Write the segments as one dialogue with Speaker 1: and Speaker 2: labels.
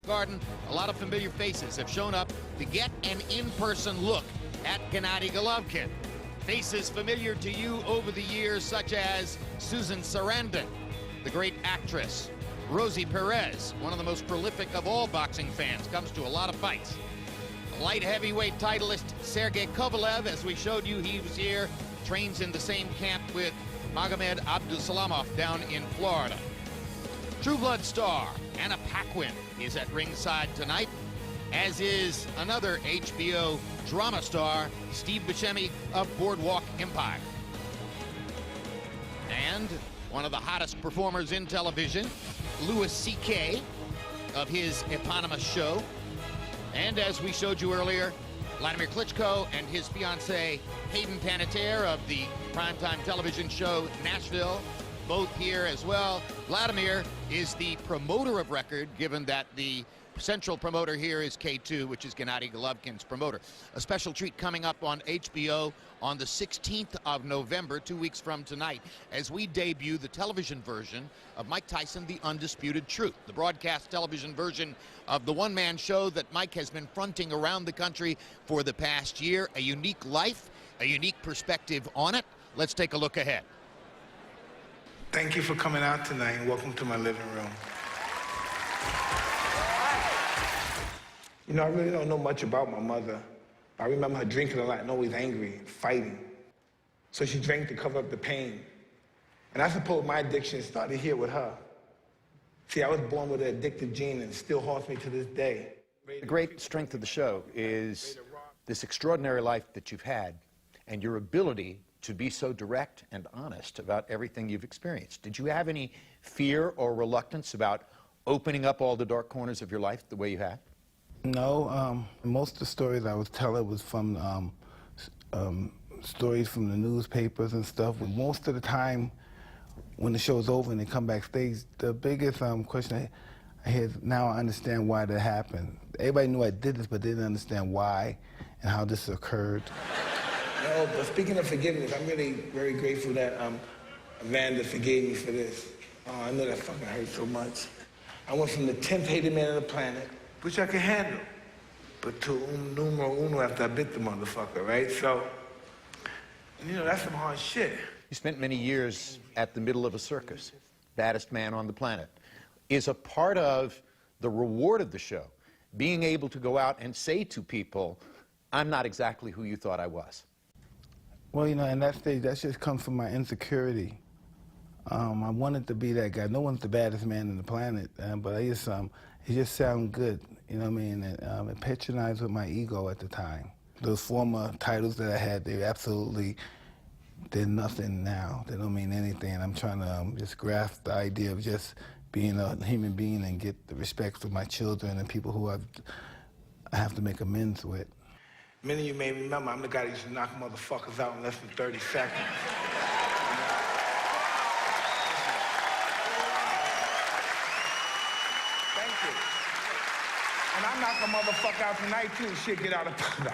Speaker 1: Garden, a lot of familiar faces have shown up to get an in-person look at Gennady Golovkin. Faces familiar to you over the years, such as Susan Sarandon, the great actress. Rosie Perez, one of the most prolific of all boxing fans, comes to a lot of fights. Light heavyweight titleist Sergey Kovalev, as we showed you, he was here, trains in the same camp with Magomed Abdusalamov down in Florida. True Blood star Anna Paquin is at ringside tonight, as is another HBO drama star, Steve Buscemi of Boardwalk Empire. And one of the hottest performers in television, Louis C.K. of his eponymous show. And as we showed you earlier, Vladimir Klitschko and his fiancée, Hayden Panettiere of the primetime television show Nashville, both here as well. Vladimir is the promoter of record, given that the central promoter here is K2, which is Gennady Golovkin's promoter. A special treat coming up on HBO on the 16th of November, 2 weeks from tonight, as we debut the television version of Mike Tyson, The Undisputed Truth, the broadcast television version of the one-man show that Mike has been fronting around the country for the past year. A unique life, a unique perspective on it. Let's take a look ahead.
Speaker 2: Thank you for coming out tonight, and welcome to my living room. You know, I really don't know much about my mother. I remember her drinking a lot and always angry, fighting. So she drank to cover up the pain. And I suppose my addiction started here with her. See, I was born with an addictive gene and it still haunts me to this day.
Speaker 3: The great strength of the show is this extraordinary life that you've had and your ability to be so direct and honest about everything you've experienced. Did you have any fear or reluctance about opening up all the dark corners of your life the way you have?
Speaker 4: No, most of the stories I was telling was from stories from the newspapers and stuff. Most of the time, when the show's over and they come backstage, the biggest question I hear is, now I understand why that happened. Everybody knew I did this, but they didn't understand why and how this occurred.
Speaker 2: No, but speaking of forgiveness, I'm really very grateful that Amanda forgave me for this. Oh, I know that fucking hurt so much. I went from the 10th hated man on the planet, which I could handle, but to numero uno after I bit the motherfucker, right? So, you know, that's some hard shit.
Speaker 3: You spent many years at the middle of a circus, baddest man on the planet. Is a part of the reward of the show being able to go out and say to people, I'm not exactly who you thought I was?
Speaker 4: Well, you know, in that stage, that just comes from my insecurity. I wanted to be that guy. No one's the baddest man on the planet, but I just, it just sounded good, you know what I mean? It patronized with my ego at the time. Those former titles that I had, they absolutely, they're nothing now. They don't mean anything. I'm trying to just grasp the idea of just being a human being and get the respect for my children and people who I have to make amends with.
Speaker 2: Many of you may remember, I'm the guy that used to knock motherfuckers out in less than 30 seconds. Thank you. And I knock a motherfucker out tonight, too. Shit, get out of... No,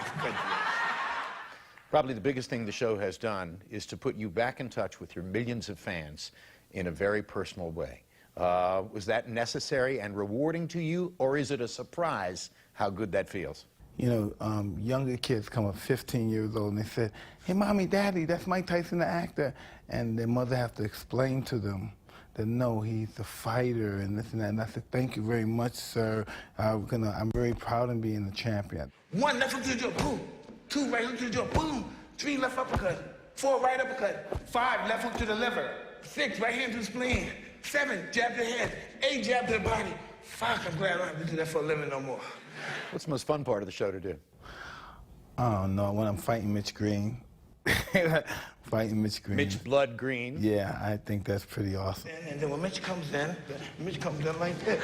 Speaker 3: Probably the biggest thing the show has done is to put you back in touch with your millions of fans in a very personal way. Was that necessary and rewarding to you, or is it a surprise how good that feels?
Speaker 4: You know, younger kids come up 15 years old and they say, hey, Mommy, Daddy, that's Mike Tyson, the actor. And their mother has to explain to them that, no, he's a fighter and this and that. And I said, thank you very much, sir. I'm very proud of being the champion.
Speaker 2: 1 left hook to the jaw, boom. 2 right hook to the jaw, boom. 3 left uppercut. 4 right uppercut. 5 left hook to the liver. 6 right hand to the spleen. 7 jab to the head. 8 jab to the body. Fuck, I'm glad I don't have to do that for a living no more.
Speaker 3: What's the most fun part of the show to do?
Speaker 4: Oh, no, when I'm fighting Mitch Green. Fighting Mitch Green.
Speaker 3: Mitch Blood Green.
Speaker 4: Yeah, I think that's pretty awesome.
Speaker 2: And then when Mitch comes in like this.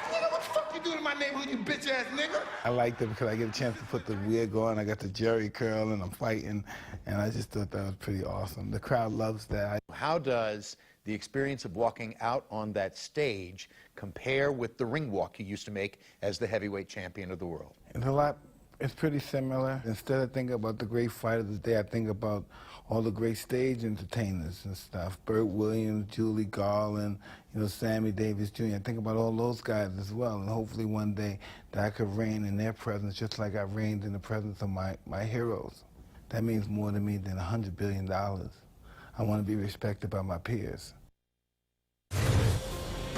Speaker 2: What the fuck you do to my neighborhood, you bitch-ass nigga?
Speaker 4: I liked it because I get a chance to put the wig on. I got the jerry curl and I'm fighting, and I just thought that was pretty awesome. The crowd loves that.
Speaker 3: How does the experience of walking out on that stage compare with the ring walk you used to make as the heavyweight champion of the world?
Speaker 4: It's pretty similar. Instead of thinking about the great fight of the day, I think about all the great stage entertainers and stuff. Burt Williams, Julie Garland, Sammy Davis Jr. I think about all those guys as well, and hopefully one day that I could reign in their presence just like I reigned in the presence of my heroes. That means more to me than $100 billion. I want to be respected by my peers.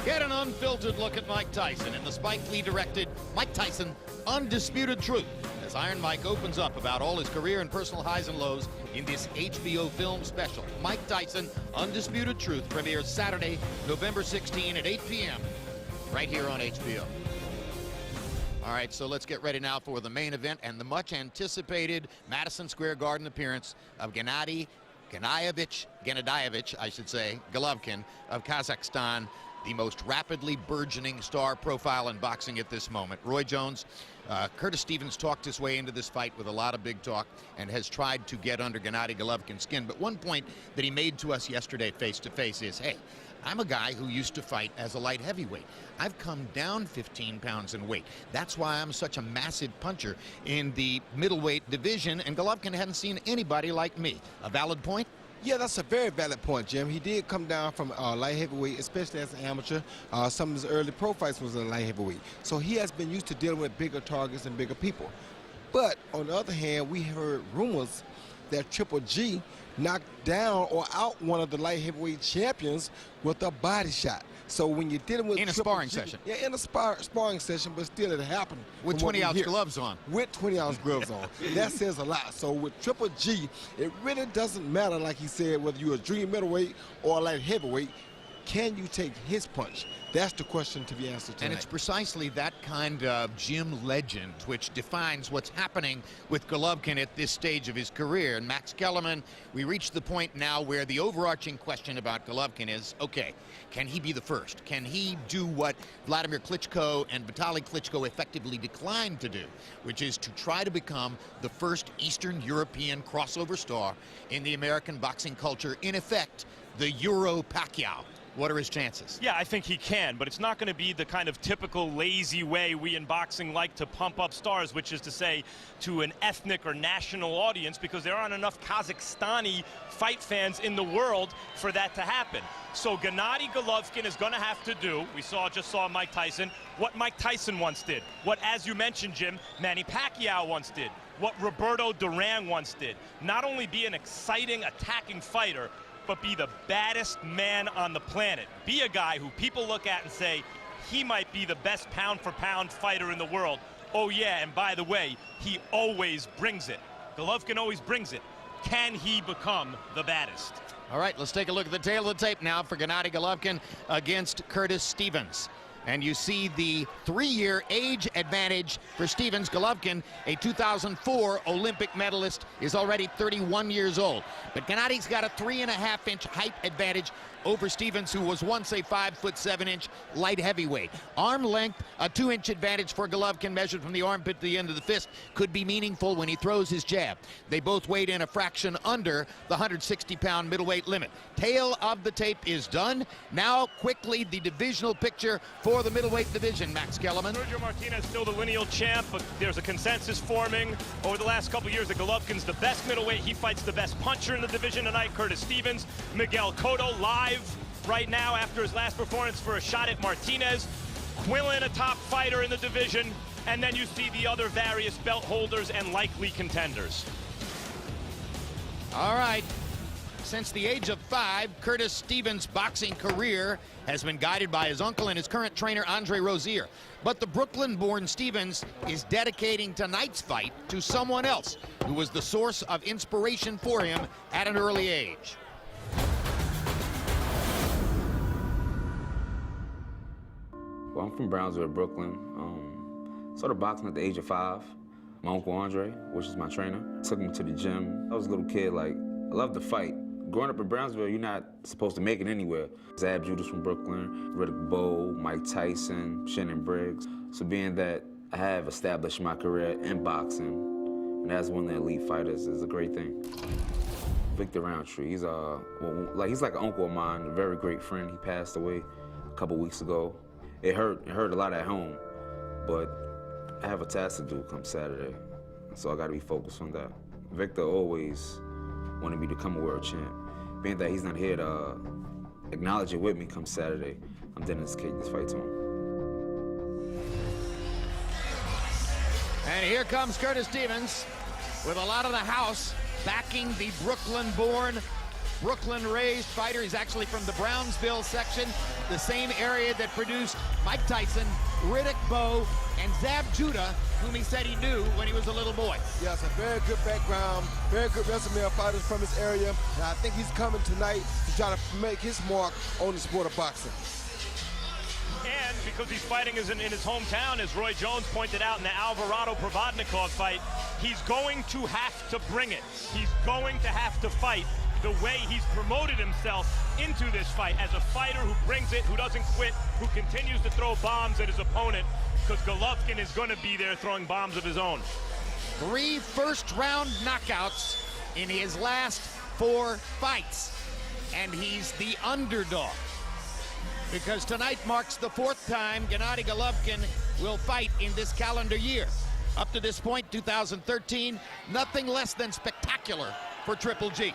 Speaker 1: Get an unfiltered look at Mike Tyson in the Spike Lee-directed Mike Tyson Undisputed Truth, as Iron Mike opens up about all his career and personal highs and lows in this HBO film special. Mike Tyson Undisputed Truth premieres Saturday, November 16 at 8 p.m. right here on HBO. All right, so let's get ready now for the main event and the much-anticipated Madison Square Garden appearance of Gennady Golovkin of Kazakhstan, the most rapidly burgeoning star profile in boxing at this moment. Roy Jones, Curtis Stevens talked his way into this fight with a lot of big talk and has tried to get under Gennady Golovkin's skin. But one point that he made to us yesterday face-to-face is, hey, I'm a guy who used to fight as a light heavyweight. I've come down 15 pounds in weight. That's why I'm such a massive puncher in the middleweight division, and Golovkin hadn't seen anybody like me. A valid point?
Speaker 5: Yeah, that's a very valid point, Jim. He did come down from light heavyweight, especially as an amateur. Some of his early pro fights was in light heavyweight. So he has been used to dealing with bigger targets and bigger people. But on the other hand, we heard rumors that Triple G knocked down or out one of the light heavyweight champions with a body shot. So when you're dealing with
Speaker 1: in a sparring session.
Speaker 5: Yeah, in a sparring session, but still it happened.
Speaker 1: With 20-ounce gloves on.
Speaker 5: With 20-ounce gloves on. That says a lot. So with Triple G, it really doesn't matter, like he said, whether you're a dream middleweight or a light heavyweight. Can you take his punch? That's the question to be answered tonight.
Speaker 1: And it's precisely that kind of gym legend which defines what's happening with Golovkin at this stage of his career. And Max Kellerman, we reach the point now where the overarching question about Golovkin is, okay, can he be the first? Can he do what Vladimir Klitschko and Vitaly Klitschko effectively declined to do, which is to try to become the first Eastern European crossover star in the American boxing culture, in effect, the Euro Pacquiao? What are his chances?
Speaker 6: Yeah, I think he can, but it's not going to be the kind of typical lazy way we in boxing like to pump up stars, which is to say to an ethnic or national audience, because there aren't enough Kazakhstani fight fans in the world for that to happen. So Gennady Golovkin is going to have to do, just saw Mike Tyson, what Mike Tyson once did, what, as you mentioned, Jim, Manny Pacquiao once did, what Roberto Duran once did. Not only be an exciting, attacking fighter, but be the baddest man on the planet. Be a guy who people look at and say, he might be the best pound-for-pound fighter in the world. Oh yeah, and by the way, he always brings it. Golovkin always brings it. Can he become the baddest?
Speaker 1: All right, let's take a look at the tail of the tape now for Gennady Golovkin against Curtis Stevens. And you see the 3-year age advantage for Stevens. Golovkin, a 2004 Olympic medalist, is already 31 years old. But Gennady's got a 3.5-inch height advantage over Stevens, who was once a 5'7" light heavyweight. Arm length, a 2-inch advantage for Golovkin, measured from the armpit to the end of the fist, could be meaningful when he throws his jab. They both weighed in a fraction under the 160-pound middleweight limit. Tail of the tape is done. Now, quickly, the divisional picture for the middleweight division, Max Kellerman.
Speaker 6: Sergio Martinez still the lineal champ, but there's a consensus forming over the last couple years that Golovkin's the best middleweight. He fights the best puncher in the division tonight, Curtis Stevens. Miguel Cotto live right now after his last performance for a shot at Martinez. Quillen, a top fighter in the division. And then you see the other various belt holders and likely contenders.
Speaker 1: All right. Since the age of 5, Curtis Stevens' boxing career has been guided by his uncle and his current trainer, Andre Rozier. But the Brooklyn-born Stevens is dedicating tonight's fight to someone else who was the source of inspiration for him at an early age.
Speaker 7: Well, I'm from Brownsville, Brooklyn. Started boxing at the age of 5. My uncle Andre, which is my trainer, took me to the gym. I was a little kid, I loved to fight. Growing up in Brownsville, you're not supposed to make it anywhere. Zab Judas from Brooklyn, Riddick Bowe, Mike Tyson, Shannon Briggs. So being that I have established my career in boxing, and as one of the elite fighters, is a great thing. Victor Roundtree, he's like an uncle of mine, a very great friend. He passed away a couple weeks ago. It hurt a lot at home, but I have a task to do come Saturday, so I gotta be focused on that. Victor always wanted me to become a world champ. Being that he's not here to acknowledge it with me come Saturday, I'm dedicating this fight to him.
Speaker 1: And here comes Curtis Stevens with a lot of the house backing the Brooklyn-born, Brooklyn-raised fighter. He's actually from the Brownsville section, the same area that produced Mike Tyson, Riddick Bowe, and Zab Judah, whom he said he knew when he was a little boy.
Speaker 5: Yes, a very good background, very good resume of fighters from his area, and I think he's coming tonight to try to make his mark on the sport of boxing.
Speaker 6: And because he's fighting in his hometown, as Roy Jones pointed out in the Alvarado-Provodnikov fight, he's going to have to bring it. He's going to have to fight the way he's promoted himself into this fight, as a fighter who brings it, who doesn't quit, who continues to throw bombs at his opponent, because Golovkin is going to be there throwing bombs of his own.
Speaker 1: 3 first-round knockouts in his last 4 fights, and he's the underdog, because tonight marks the 4th time Gennady Golovkin will fight in this calendar year. Up to this point, 2013, nothing less than spectacular for Triple G.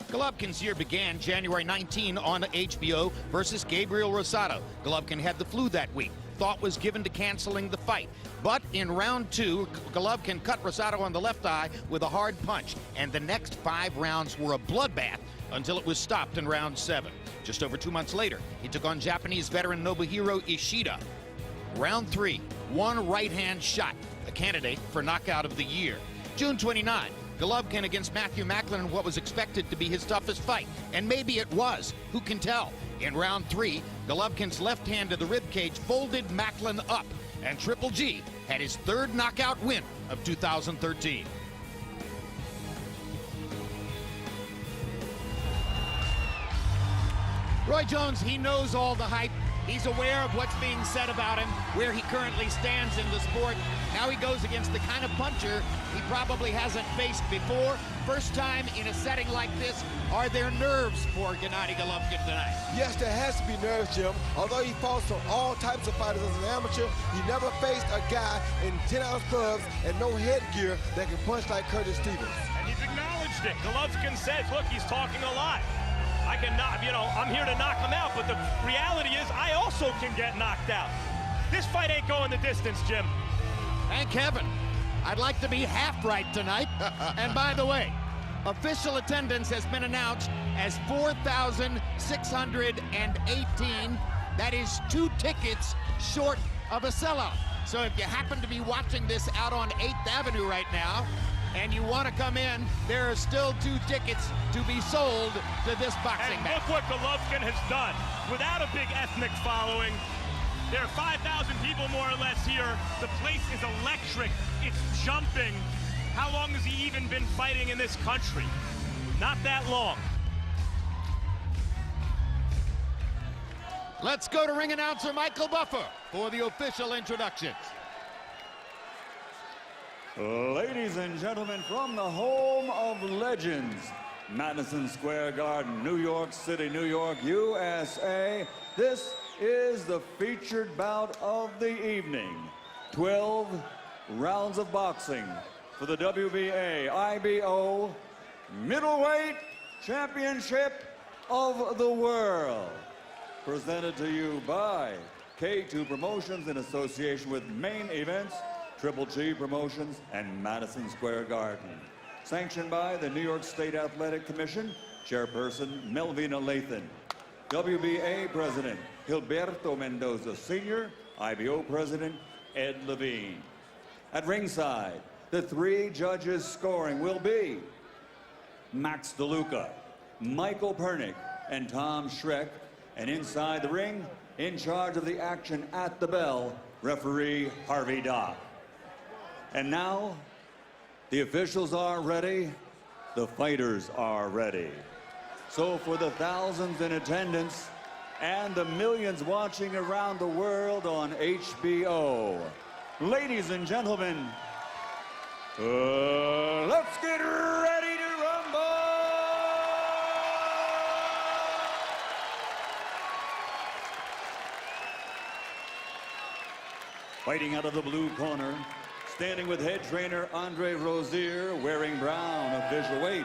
Speaker 1: Golovkin's year began January 19 on HBO versus Gabriel Rosado. Golovkin had the flu that week. Thought was given to canceling the fight. But in round 2, Golovkin cut Rosado on the left eye with a hard punch. And the next 5 rounds were a bloodbath until it was stopped in round 7. Just over 2 months later, he took on Japanese veteran Nobuhiro Ishida. Round 3, 1 right-hand shot, a candidate for knockout of the year. June 29. Golovkin against Matthew Macklin in what was expected to be his toughest fight. And maybe it was. Who can tell? In round 3, Golovkin's left hand to the ribcage folded Macklin up. And Triple G had his 3rd knockout win of 2013. Roy Jones, he knows all the hype. He's aware of what's being said about him, where he currently stands in the sport. Now he goes against the kind of puncher he probably hasn't faced before. First time in a setting like this. Are there nerves for Gennady Golovkin tonight?
Speaker 5: Yes, there has to be nerves, Jim. Although he fought for all types of fighters as an amateur, he never faced a guy in 10-ounce gloves and no headgear that can punch like Curtis Stevens.
Speaker 6: And he's acknowledged it. Golovkin said, look, he's talking a lot. I can knock, I'm here to knock him out, but the reality is I also can get knocked out. This fight ain't going the distance, Jim.
Speaker 1: Thank heaven. I'd like to be half right tonight. And by the way, official attendance has been announced as 4,618. That is 2 tickets short of a sellout. So if you happen to be watching this out on 8th Avenue right now, and you want to come in, there are still 2 tickets to be sold to this boxing
Speaker 6: and
Speaker 1: match.
Speaker 6: Look what Golovkin has done. Without a big ethnic following, there are 5,000 people more or less here. The place is electric. It's jumping. How long has he even been fighting in this country? Not that long.
Speaker 1: Let's go to ring announcer Michael Buffer for the official introductions.
Speaker 8: Ladies and gentlemen, from the home of legends, Madison Square Garden, New York City, New York, USA, this is the featured bout of the evening. 12 rounds of boxing for the WBA IBO Middleweight Championship of the World. Presented to you by K2 Promotions in association with Main Events, Triple G Promotions, and Madison Square Garden. Sanctioned by the New York State Athletic Commission, Chairperson Melvina Lathan. WBA President Gilberto Mendoza Sr., IBO President Ed Levine. At ringside, the 3 judges scoring will be Max DeLuca, Michael Pernick, and Tom Schreck. And inside the ring, in charge of the action at the bell, referee Harvey Dock. And now, the officials are ready, the fighters are ready. So for the thousands in attendance and the millions watching around the world on HBO, ladies and gentlemen, let's get ready to rumble! Fighting out of the blue corner, standing with head trainer Andre Rozier, wearing brown, official weight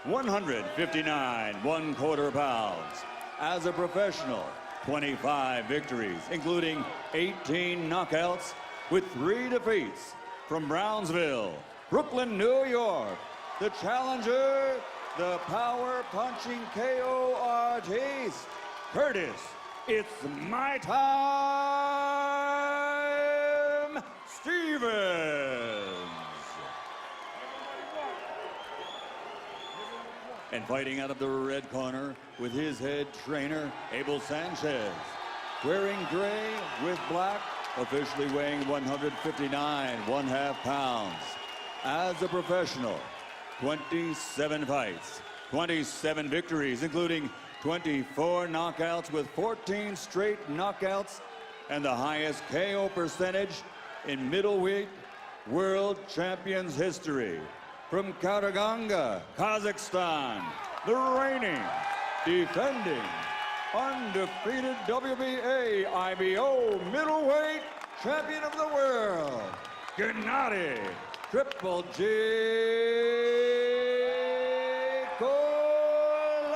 Speaker 8: 159 1/4 pounds. As a professional, 25 victories, including 18 knockouts, with 3 defeats. From Brownsville, Brooklyn, New York, the challenger, the power-punching KO artist, Curtis, it's my time, Stevens. And fighting out of the red corner with his head trainer, Abel Sanchez, wearing gray with black, officially weighing 159 1/2 pounds. As a professional, 27 fights, 27 victories, including 24 knockouts with 14 straight knockouts and the highest KO percentage in middleweight world champions history. From Karaganda, Kazakhstan, the reigning, defending, undefeated WBA IBO middleweight champion of the world, Gennady, Triple G Golovkin.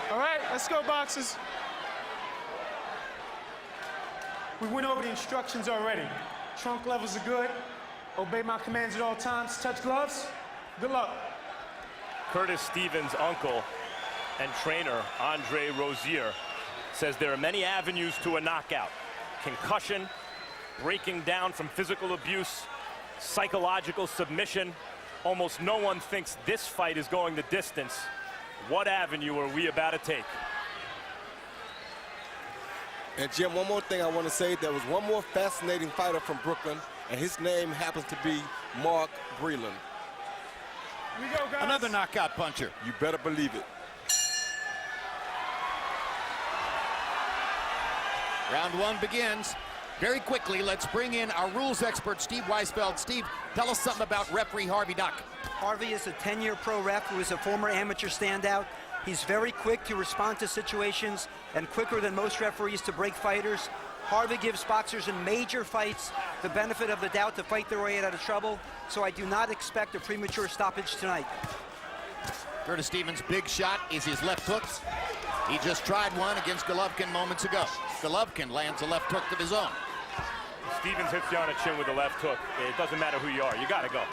Speaker 9: All right, let's go, boxers. We went over the instructions already. Trunk levels are good. Obey my commands at all times. Touch gloves. Good luck.
Speaker 6: Curtis Stevens' uncle and trainer, Andre Rozier, says there are many avenues to a knockout. Concussion, breaking down from physical abuse, psychological submission. Almost no one thinks this fight is going the distance. What avenue are we about to take?
Speaker 5: And Jim, one more thing I want to say. There was one more fascinating fighter from Brooklyn, and his name happens to be Mark Breland.
Speaker 9: Here we go, guys.
Speaker 1: Another knockout puncher.
Speaker 5: You better believe it.
Speaker 1: Round 1 begins. Very quickly, let's bring in our rules expert, Steve Weisfeld. Steve, tell us something about referee Harvey Duck.
Speaker 10: Harvey is a 10-year pro ref who is a former amateur standout. He's very quick to respond to situations and quicker than most referees to break fighters. Harvey gives boxers in major fights the benefit of the doubt to fight their way out of trouble, so I do not expect a premature stoppage tonight.
Speaker 1: Curtis Stevens' big shot is his left hook. He just tried one against Golovkin moments ago. Golovkin lands a left hook of his own.
Speaker 6: Stevens hits you on the chin with a left hook. It doesn't matter who you are. You got to go.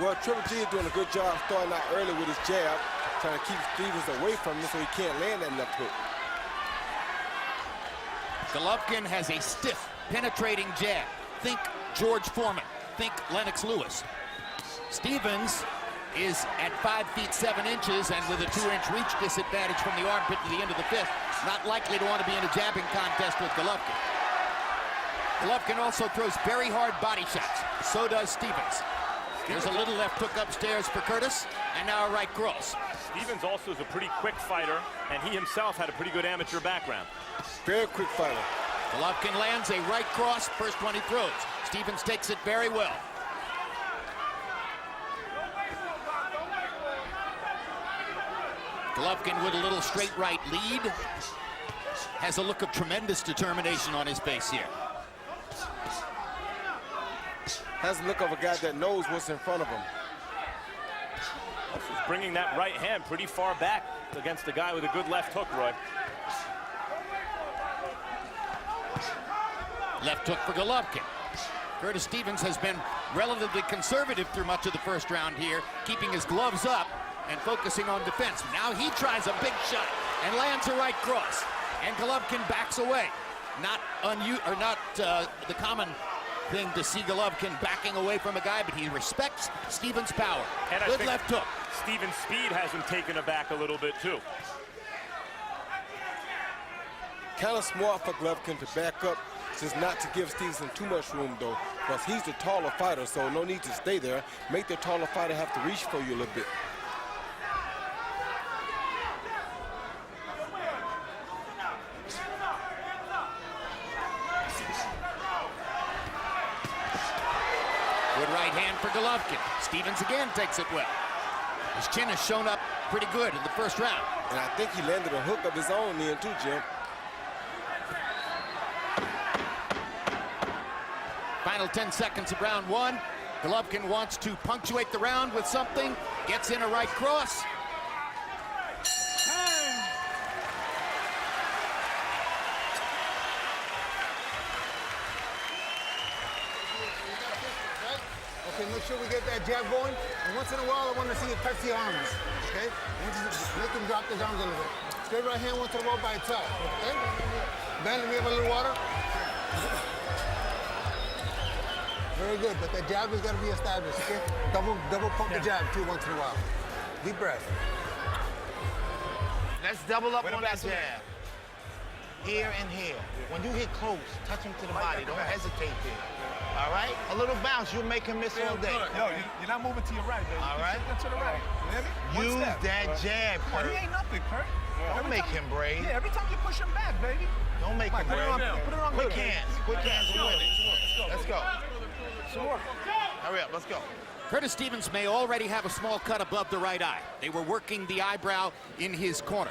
Speaker 5: Well, Triple G is doing a good job starting out early with his jab, trying to keep Stevens away from him so he can't land that left hook.
Speaker 1: Golovkin has a stiff, penetrating jab. Think George Foreman. Think Lennox Lewis. Stevens is at 5 feet 7 inches and with a 2-inch reach disadvantage from the armpit to the end of the fifth. Not likely to want to be in a jabbing contest with Golovkin. Golovkin also throws very hard body shots. So does Stevens. There's a little left hook upstairs for Curtis, and now a right cross.
Speaker 6: Stevens also is a pretty quick fighter, and he himself had a pretty good amateur background.
Speaker 5: Very quick fighter.
Speaker 1: Golovkin lands a right cross, first one he throws. Stevens takes it very well. Golovkin with a little straight right lead. Has a look of tremendous determination on his face here.
Speaker 5: Has the look of a guy that knows what's in front of him.
Speaker 6: He's bringing that right hand pretty far back against the guy with a good left hook, Roy.
Speaker 1: Left hook for Golovkin. Curtis Stevens has been relatively conservative through much of the first round here, keeping his gloves up and focusing on defense. Now he tries a big shot and lands a right cross. And Golovkin backs away. Not the common thing to see Golovkin backing away from a guy, but he respects Stevens' power.
Speaker 6: And
Speaker 1: good left hook.
Speaker 6: Stevens' speed has him taken aback a little bit too.
Speaker 5: Kind of smart for Golovkin to back up, just not to give Stevenson too much room, though, because he's the taller fighter, so no need to stay there. Make the taller fighter have to reach for you a little bit.
Speaker 1: Good right hand for Golovkin. Stevens again takes it well. His chin has shown up pretty good in the first round.
Speaker 5: And I think he landed a hook of his own then, too, Jim.
Speaker 1: Final 10 seconds of round one. Golovkin wants to punctuate the round with something. Gets in a right cross.
Speaker 11: Okay, make sure we get that jab going. And once in a while, I want to see you touch the arms. Okay? I want you to make him drop those arms a little bit. Straight right hand once in a while by itself. Okay? Ben, let me have a little water. Very good, but that jab has got to be established, okay? Double pump the jab, too, once in a while. Deep breath.
Speaker 12: Let's double up on that jab. Here and here. When you hit close, touch him to the body. Don't hesitate there. All right? A little bounce, you'll make him miss all day.
Speaker 13: Yo, you're not moving to your right, baby.
Speaker 12: All right?
Speaker 13: To the right. You hear me?
Speaker 12: Use that jab,
Speaker 13: Come on,
Speaker 12: Kurt.
Speaker 13: he ain't nothing, Kurt.
Speaker 12: Don't make him brave.
Speaker 13: Yeah, every time you push him back, baby.
Speaker 12: Don't make him brave.
Speaker 13: Put it on
Speaker 12: Quick hands. Quick hands will win it. Let's go.
Speaker 13: Some more.
Speaker 12: Hurry up, let's go.
Speaker 1: Curtis Stevens may already have a small cut above the right eye. They were working the eyebrow in his corner.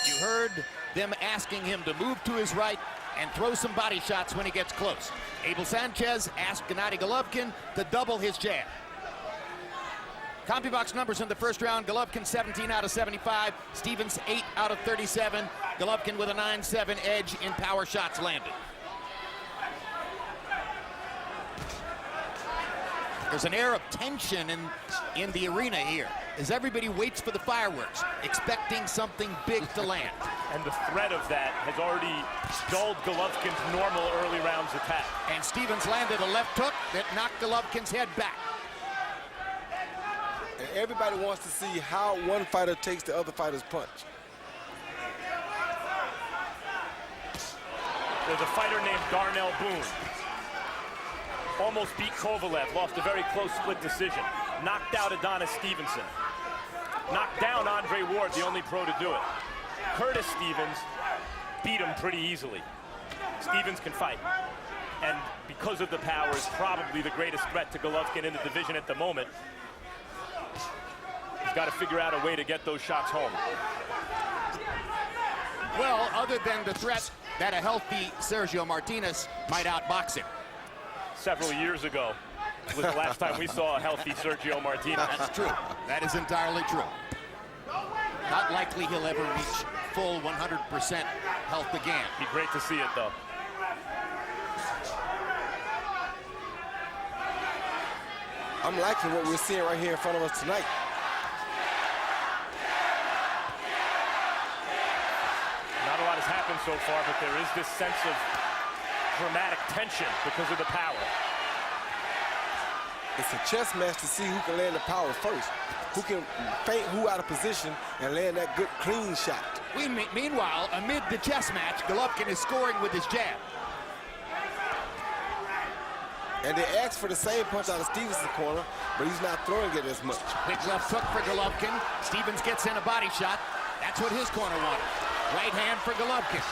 Speaker 1: You heard them asking him to move to his right and throw some body shots when he gets close. Abel Sanchez asked Gennady Golovkin to double his jab. CompuBox numbers in the first round: Golovkin 17 out of 75, Stevens 8 out of 37. Golovkin with a 9-7 edge in power shots landed. There's an air of tension in the arena here as everybody waits for the fireworks, expecting something big to land.
Speaker 6: And the threat of that has already dulled Golovkin's normal early rounds attack.
Speaker 1: And Stevens landed a left hook that knocked Golovkin's head back.
Speaker 5: And everybody wants to see how one fighter takes the other fighter's punch.
Speaker 6: There's a fighter named Darnell Boone. Almost beat Kovalev, lost a very close split decision. Knocked out Adonis Stevenson. Knocked down Andre Ward, the only pro to do it. Curtis Stevens beat him pretty easily. Stevens can fight. And because of the power, is probably the greatest threat to Golovkin in the division at the moment. He's got to figure out a way to get those shots home.
Speaker 1: Well, other than the threat that a healthy Sergio Martinez might outbox him.
Speaker 6: Several years ago was the last time we saw a healthy Sergio Martinez.
Speaker 1: That's true. That is entirely true. Not likely he'll ever reach full 100% health again.
Speaker 6: Be great to see it, though.
Speaker 5: I'm liking what we're seeing right here in front of us tonight.
Speaker 6: Not a lot has happened so far, but there is this sense of dramatic tension because of the power.
Speaker 5: It's a chess match to see who can land the power first, who can feint who out of position and land that good clean shot.
Speaker 1: Meanwhile, amid the chess match, Golovkin is scoring with his jab.
Speaker 5: And they asked for the same punch out of Stevens' corner, but he's not throwing it as much.
Speaker 1: Quick left hook for Golovkin. Stevens gets in a body shot. That's what his corner wanted. Right hand for Golovkin.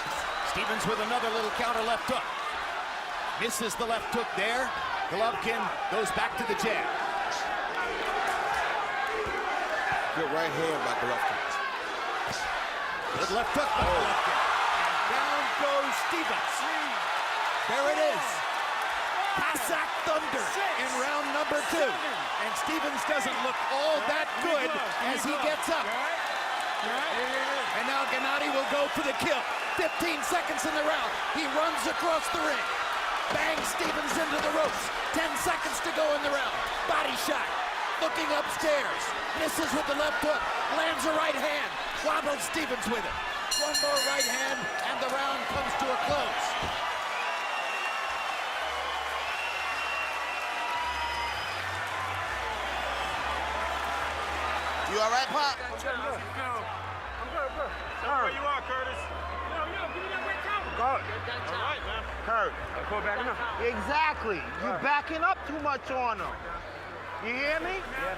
Speaker 1: Stevens with another little counter left hook. Misses the left hook there. Golovkin goes back to the jab.
Speaker 5: Good right hand by Golovkin.
Speaker 1: Good left hook by Golovkin. And down goes Stevens. There it is. Cossack Thunder in round number 2. And Stevens doesn't look all that good as he gets up. And now Gennady will go for the kill. 15 seconds in the round. He runs across the ring. Bangs Stevens into the ropes. 10 seconds to go in the round. Body shot. Looking upstairs. Misses with the left hook. Lands a right hand. Wobbles Stevens with it. One more right hand, and the round comes to a close.
Speaker 12: You all right, Pop?
Speaker 9: I'm good. Tell me where you are, Curtis.
Speaker 12: Kurt.
Speaker 6: All right, man.
Speaker 12: Kurt. Exactly. You're backing up too much on him. You hear me?
Speaker 13: Yeah.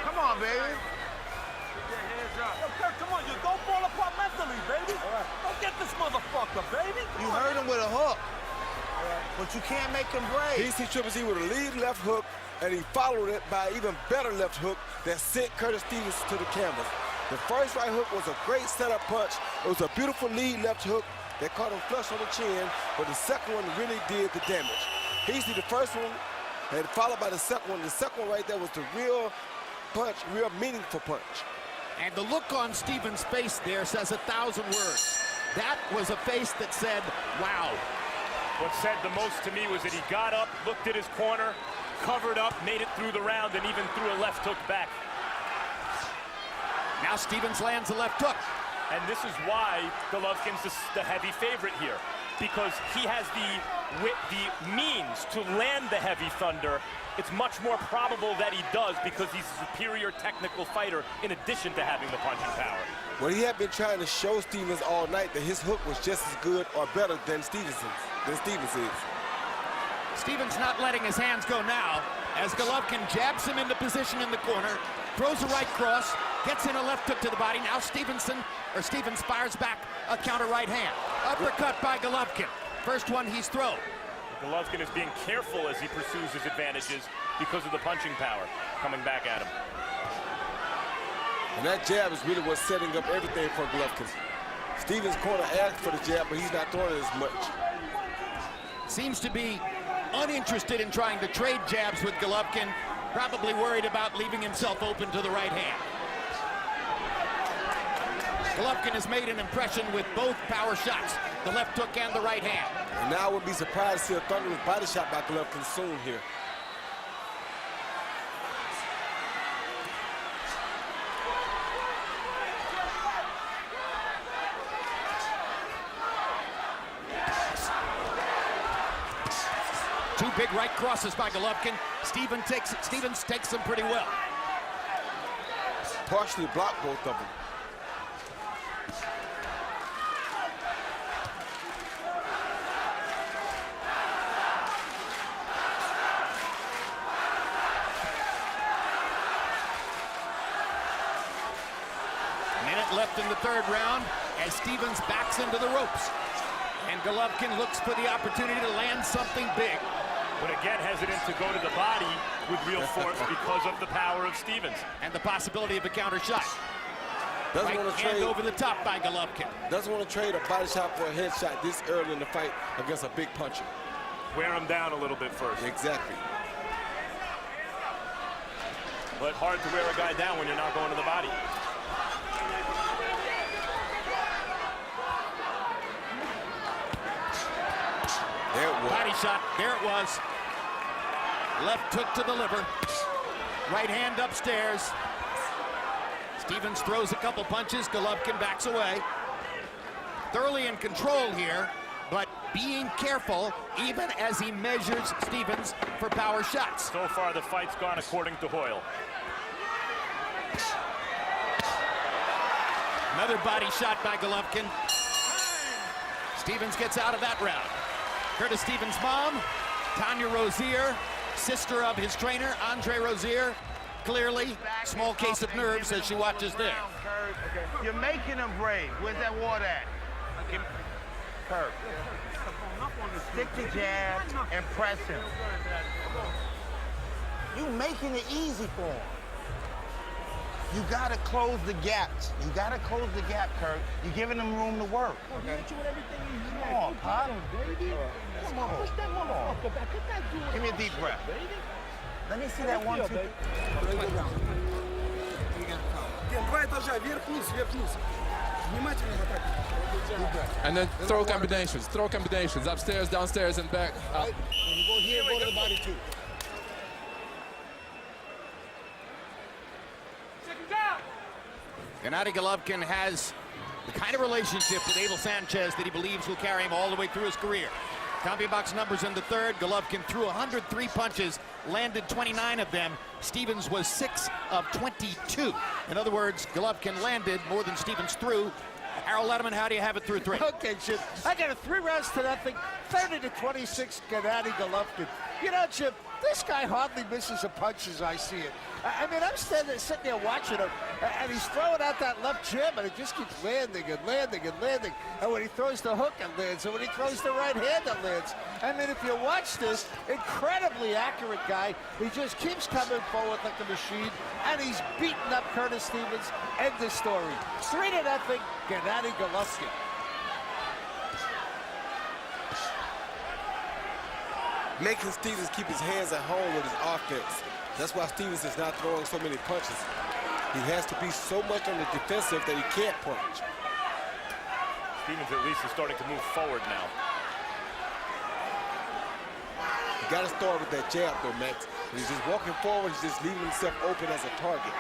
Speaker 12: Come on, baby.
Speaker 13: Yo, Kurt, come on. You don't fall apart mentally, baby. Don't get this motherfucker, baby.
Speaker 12: You hurt him with a hook. But you can't make him break.
Speaker 5: He hit Triple C with a lead left hook, and he followed it by an even better left hook that sent Curtis Stevens to the canvas. The first right hook was a great setup punch. It was a beautiful lead left hook that caught him flush on the chin, but the second one really did the damage. He see the first one, and followed by the second one. The second one right there was the real punch, real meaningful punch.
Speaker 1: And the look on Stevens' face there says 1,000 words. That was a face that said, wow.
Speaker 6: What said the most to me was that he got up, looked at his corner, covered up, made it through the round, and even threw a left hook back.
Speaker 1: Now Stevens lands a left hook.
Speaker 6: And this is why Golovkin's the heavy favorite here, because he has the means to land the heavy thunder. It's much more probable that he does because he's a superior technical fighter in addition to having the punching power.
Speaker 5: Well, he had been trying to show Stevens all night that his hook was just as good or better than Stevens is.
Speaker 1: Stevens not letting his hands go now as Golovkin jabs him into position in the corner, throws a right cross, gets in a left hook to the body. Now Stevens fires back a counter right hand. Uppercut by Golovkin. First one he's thrown.
Speaker 6: Golovkin is being careful as he pursues his advantages because of the punching power coming back at him.
Speaker 5: And that jab is really what's setting up everything for Golovkin. Stevens' corner asked for the jab, but he's not throwing it as much.
Speaker 1: Seems to be uninterested in trying to trade jabs with Golovkin, probably worried about leaving himself open to the right hand. Golovkin has made an impression with both power shots, the left hook and the right hand.
Speaker 5: And now I would be surprised to see a thunderous body shot by Golovkin soon here.
Speaker 1: Two big right crosses by Golovkin. Stevens takes them pretty well.
Speaker 5: Partially blocked both of them.
Speaker 1: Minute left in the third round as Stevens backs into the ropes. And Golovkin looks for the opportunity to land something big.
Speaker 6: But again, hesitant to go to the body with real force because of the power of Stevens.
Speaker 1: And the possibility of a counter shot.
Speaker 5: Doesn't
Speaker 1: Right
Speaker 5: want to
Speaker 1: hand
Speaker 5: trade
Speaker 1: over the top by Golovkin.
Speaker 5: Doesn't want to trade a body shot for a headshot this early in the fight against a big puncher.
Speaker 6: Wear him down a little bit first.
Speaker 5: Exactly.
Speaker 6: But hard to wear a guy down when you're not going to the body.
Speaker 5: There it was.
Speaker 1: Body shot, there it was. Left hook to the liver. Right hand upstairs. Stevens throws a couple punches. Golovkin backs away. Thoroughly in control here, but being careful even as he measures Stevens for power shots.
Speaker 6: So far, the fight's gone according to Hoyle.
Speaker 1: Another body shot by Golovkin. Stevens gets out of that round. Curtis Stevens' mom, Tanya Rozier, sister of his trainer, Andre Rozier. Clearly, small case of nerves as she watches there.
Speaker 12: You're making him brave. Where's that water at? Kurt. Stick the jab and press him. You making it easy for him. You gotta close the gaps. You gotta close the gap, Kurt. You're giving him room to work. Okay. Come on, Pop. Come on. Push that motherfucker back. Give me a deep breath. Let me see that 1, 2, 3.
Speaker 14: And then throw combinations, upstairs, downstairs, and back. Up.
Speaker 11: When you go here, go to the body too.
Speaker 1: Gennady Golovkin has the kind of relationship with Abel Sanchez that he believes will carry him all the way through his career. CompuBox numbers in the third. Golovkin threw 103 punches, landed 29 of them. Stevens was 6 of 22. In other words, Golovkin landed more than Stevens threw Harold Letterman, how do you have it through 3?
Speaker 15: Okay, Jim. I got a 3 rounds to nothing, 30-26, Gennady Golovkin. You know, Jim, this guy hardly misses a punch as I see it. I mean, I'm sitting there watching him, and he's throwing out that left jab, and it just keeps landing and landing and landing. And when he throws the hook, it lands. And when he throws the right hand, it lands. I mean, if you watch this, incredibly accurate guy. He just keeps coming forward like a machine, and he's beating up Curtis Stevens. End the story. 3-0, Gennady Golovkin.
Speaker 5: Making Stevens keep his hands at home with his offense. That's why Stevens is not throwing so many punches. He has to be so much on the defensive that he can't punch.
Speaker 6: Stevens at least is starting to move forward now.
Speaker 5: You got to start with that jab, though, Max. When he's just walking forward, he's just leaving himself open as a target.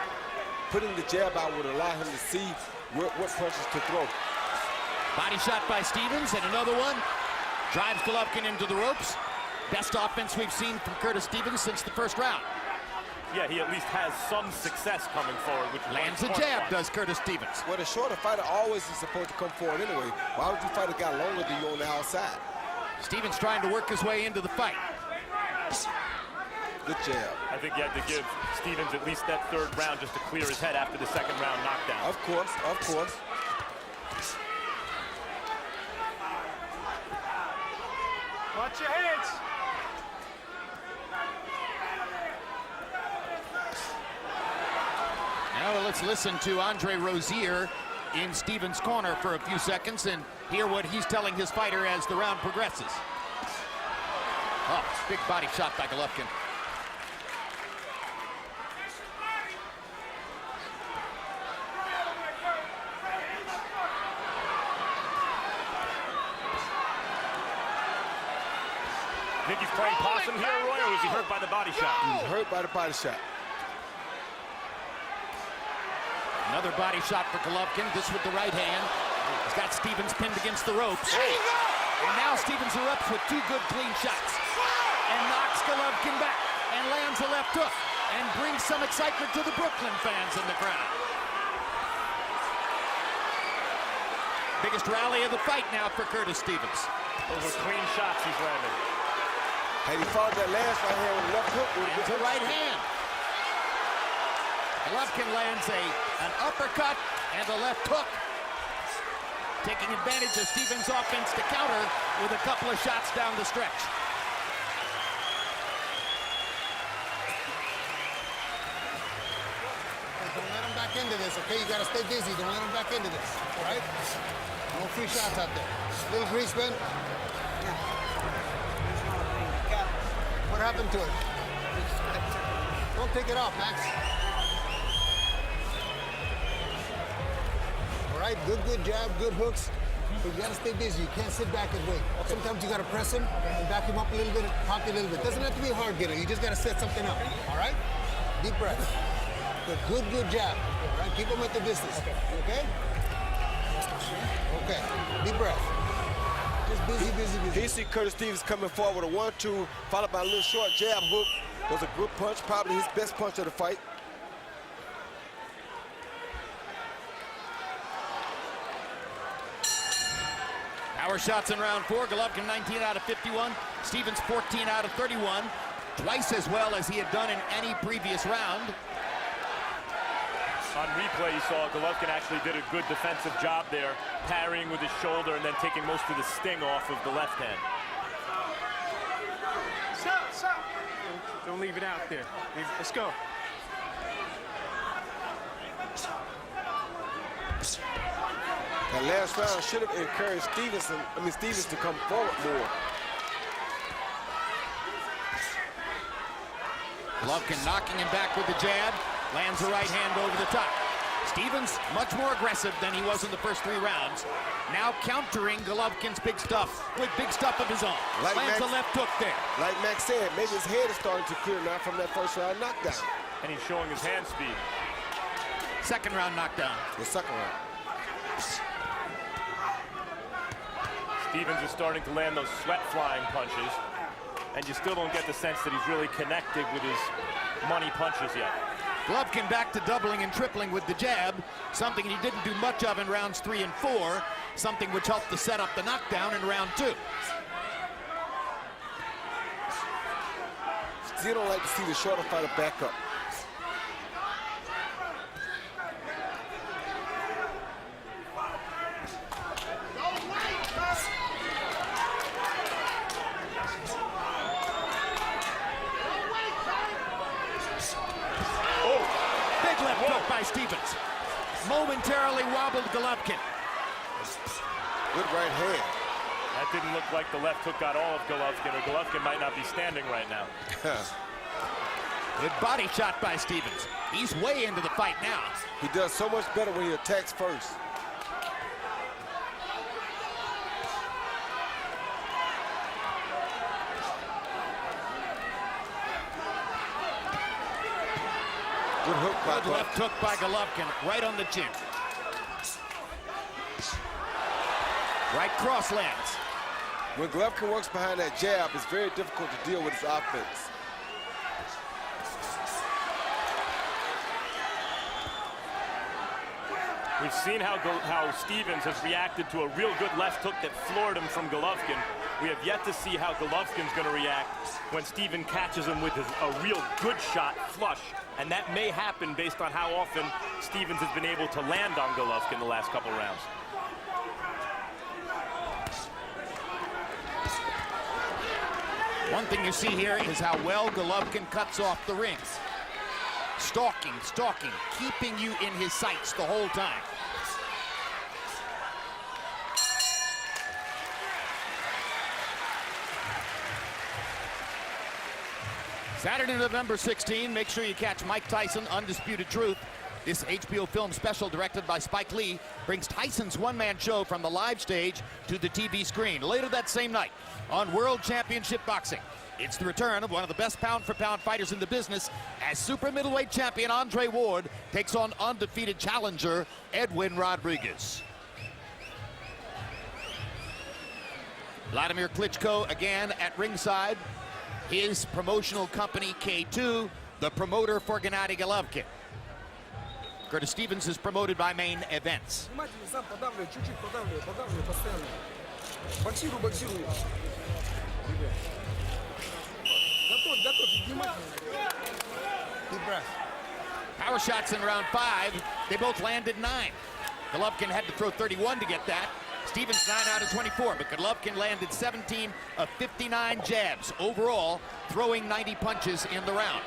Speaker 5: Putting the jab out would allow him to see what punches to throw.
Speaker 1: Body shot by Stevens, and another one. Drives Golovkin into the ropes. Best offense we've seen from Curtis Stevens since the first round.
Speaker 6: Yeah, he at least has some success coming forward, which
Speaker 1: lands a jab, does Curtis Stevens.
Speaker 5: Well, the shorter fighter always is supposed to come forward anyway. Why would you fight a guy longer than you on the outside?
Speaker 1: Stevens trying to work his way into the fight.
Speaker 5: Good jab.
Speaker 6: I think you had to give Stevens at least that 3rd round just to clear his head after the 2nd round knockdown.
Speaker 5: Of course, of course.
Speaker 9: Watch your heads.
Speaker 1: Now let's listen to Andre Rozier in Stevens' corner for a few seconds and hear what he's telling his fighter as the round progresses. Oh, big body shot by Golovkin.
Speaker 6: Think he's playing possum here, Roy, or was he hurt by the body shot?
Speaker 5: He was hurt by the body shot.
Speaker 1: Another body shot for Golovkin, this with the right hand. He's got Stevens pinned against the ropes. And now Stevens erupts with 2 good clean shots. And knocks Golovkin back and lands a left hook and brings some excitement to the Brooklyn fans in the crowd. Biggest rally of the fight now for Curtis Stevens.
Speaker 6: Those are clean shots he's landing.
Speaker 5: Had he followed that last right hand with a left hook,
Speaker 1: and the right hand. Golovkin lands an uppercut and a left hook, taking advantage of Stevens' offense to counter with a couple of shots down the stretch.
Speaker 11: Don't let him back into this, okay? You gotta stay busy. Don't let him back into this, all right? No free shots out there. Little grease bend. What happened to it? Don't take it off, Max. All right, good jab, good hooks. But you gotta stay busy. You can't sit back and wait. Sometimes you gotta press him and back him up a little bit, pop you a little bit. Doesn't have to be a hard getter. You just gotta set something up. All right? Deep breath. Good jab. All right, keep him at the distance. Okay? Okay. Deep breath. Just busy.
Speaker 5: He see Curtis Stevens coming forward with a 1-2, followed by a little short jab hook. Was a good punch, probably his best punch of the fight.
Speaker 1: Power shots in round 4. Golovkin 19 out of 51. Stevens 14 out of 31. Twice as well as he had done in any previous round.
Speaker 6: On replay, you saw Golovkin actually did a good defensive job there, parrying with his shoulder and then taking most of the sting off of the left hand.
Speaker 9: Stop. Don't leave it out there. Let's go.
Speaker 5: That last round should have encouraged Stevens to come forward more.
Speaker 1: Golovkin knocking him back with the jab, lands a right hand over the top. Stevens much more aggressive than he was in the first 3 rounds. Now countering Golovkin's big stuff with big stuff of his own. Lands a left hook there.
Speaker 5: Like Max said, maybe his head is starting to clear now from that first round knockdown.
Speaker 6: And he's showing his hand speed.
Speaker 1: Second round knockdown.
Speaker 5: The second round.
Speaker 6: Stevens is starting to land those sweat-flying punches, and you still don't get the sense that he's really connected with his money punches yet.
Speaker 1: Golovkin back to doubling and tripling with the jab, something he didn't do much of in rounds 3 and 4, something which helped to set up the knockdown in round 2.
Speaker 5: Still don't like to see the shorter fighter back up.
Speaker 1: By Stevens. Momentarily wobbled Golovkin.
Speaker 5: Good right hand.
Speaker 6: That didn't look like the left hook got all of Golovkin, or Golovkin might not be standing right now.
Speaker 1: Good body shot by Stevens. He's way into the fight now.
Speaker 5: He does so much better when he attacks first. Good hook by
Speaker 1: Good left hook by Golovkin, right on the chin. Right cross lands.
Speaker 5: When Golovkin works behind that jab, it's very difficult to deal with his offense.
Speaker 6: We've seen how Stevens has reacted to a real good left hook that floored him from Golovkin. We have yet to see how Golovkin's going to react when Steven catches him with a real good shot flush. And that may happen based on how often Stevens has been able to land on Golovkin the last couple rounds.
Speaker 1: One thing you see here is how well Golovkin cuts off the ring. Stalking, stalking, keeping you in his sights the whole time. Saturday, November 16, make sure you catch Mike Tyson, Undisputed Truth. This HBO film special, directed by Spike Lee, brings Tyson's one-man show from the live stage to the TV screen. Later that same night on World Championship Boxing, it's the return of one of the best pound-for-pound fighters in the business as super middleweight champion Andre Ward takes on undefeated challenger Edwin Rodriguez. Vladimir Klitschko again at ringside. His promotional company, K2, the promoter for Gennady Golovkin. Curtis Stevens is promoted by Main Events. Power shots in round 5. They both landed 9. Golovkin had to throw 31 to get that. Stevens 9 out of 24, but Golovkin landed 17 of 59 jabs overall, throwing 90 punches in the round.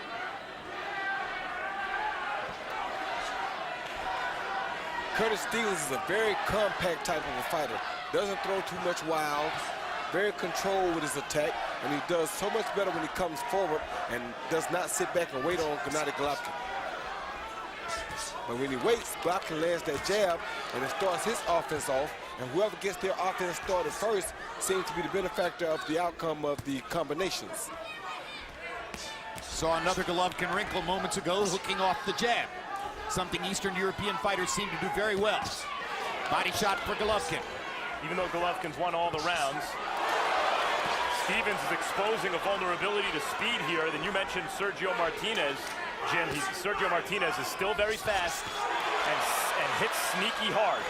Speaker 5: Curtis Stevens is a very compact type of a fighter. Doesn't throw too much wild, very controlled with his attack, and he does so much better when he comes forward and does not sit back and wait on Gennady Golovkin. But when he waits, Golovkin lands that jab, and it starts his offense off, and whoever gets their offense started first seems to be the benefactor of the outcome of the combinations.
Speaker 1: Saw another Golovkin wrinkle moments ago, hooking off the jab. Something Eastern European fighters seem to do very well. Body shot for Golovkin.
Speaker 6: Even though Golovkin's won all the rounds, Stevens is exposing a vulnerability to speed here. Then you mentioned Sergio Martinez. Jim, Sergio Martinez is still very fast and hits sneaky hard.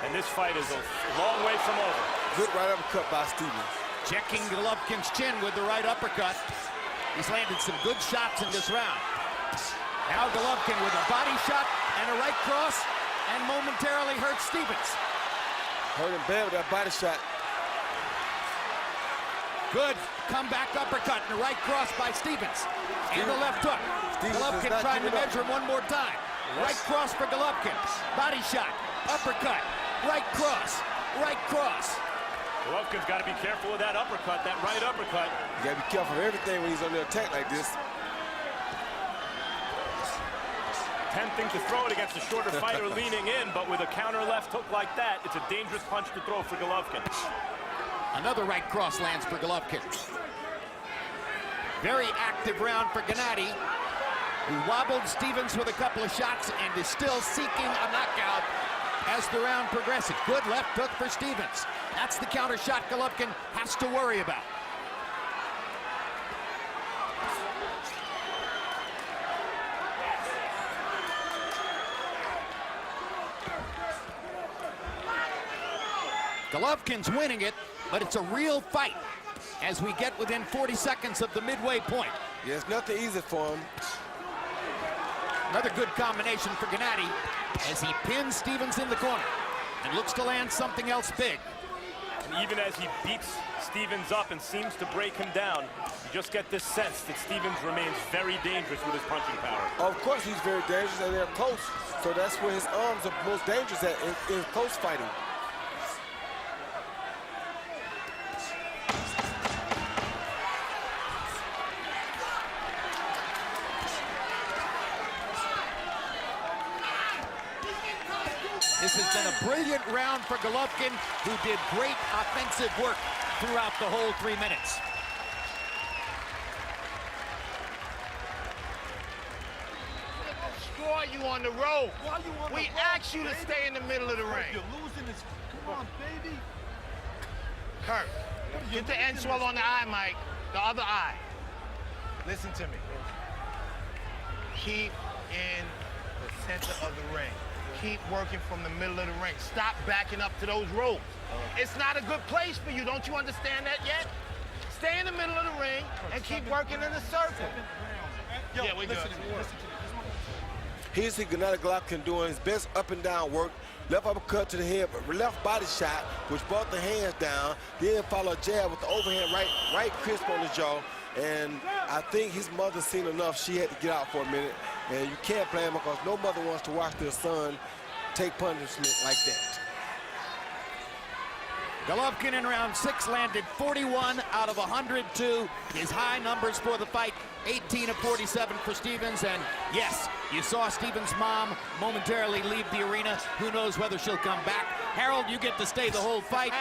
Speaker 6: And this fight is a long way from over.
Speaker 5: Good right uppercut by Stevens.
Speaker 1: Checking Golovkin's chin with the right uppercut. He's landed some good shots in this round. Now Golovkin with a body shot and a right cross, and momentarily hurts Stevens.
Speaker 5: Hurt him bad with that body shot.
Speaker 1: Good comeback uppercut and a right cross by Stevens. And the left hook. Golovkin trying to measure him one more time. Right cross for Golovkin. Body shot, uppercut, right cross, right cross.
Speaker 6: Golovkin's got to be careful with that uppercut, that right uppercut.
Speaker 5: You got to be careful of everything when he's on the attack like this.
Speaker 6: Tempting to throw it against a shorter fighter leaning in, but with a counter left hook like that, it's a dangerous punch to throw for Golovkin.
Speaker 1: Another right cross lands for Golovkin. Very active round for Gennady, who wobbled Stevens with a couple of shots and is still seeking a knockout as the round progresses. Good left hook for Stevens. That's the counter shot Golovkin has to worry about. Golovkin's winning it, but it's a real fight as we get within 40 seconds of the midway point.
Speaker 5: Yeah, it's nothing easy for him.
Speaker 1: Another good combination for Gennady as he pins Stevens in the corner and looks to land something else big.
Speaker 6: And even as he beats Stevens up and seems to break him down, you just get this sense that Stevens remains very dangerous with his punching power.
Speaker 5: Of course he's very dangerous, and they're close. So that's where his arms are most dangerous at, in close fighting.
Speaker 1: This has been a brilliant round for Golovkin, who did great offensive work throughout the whole 3 minutes.
Speaker 12: Destroy you on the road. We asked you to stay in the middle of the ring.
Speaker 13: You're losing this. Come on, baby.
Speaker 12: Kurt, get the end swell on the eye, Mike. The other eye. Listen to me. Keep in the center of the ring. Keep working from the middle of the ring. Stop backing up to those ropes. It's not a good place for you. Don't you understand that yet? Stay in the middle of the ring and keep working in the circle. Yeah, we good.
Speaker 5: Here's the Gennady Golovkin doing his best up and down work. Left uppercut to the head, left body shot, which brought the hands down. Then follow a jab with the overhand right crisp on the jaw. And I think his mother seen enough. She had to get out for a minute. And you can't blame her because no mother wants to watch their son take punishment like that.
Speaker 1: Golovkin in round 6 landed 41 out of 102. His high numbers for the fight, 18 of 47 for Stevens. And yes, you saw Stevens' mom momentarily leave the arena. Who knows whether she'll come back. Harold, you get to stay the whole fight.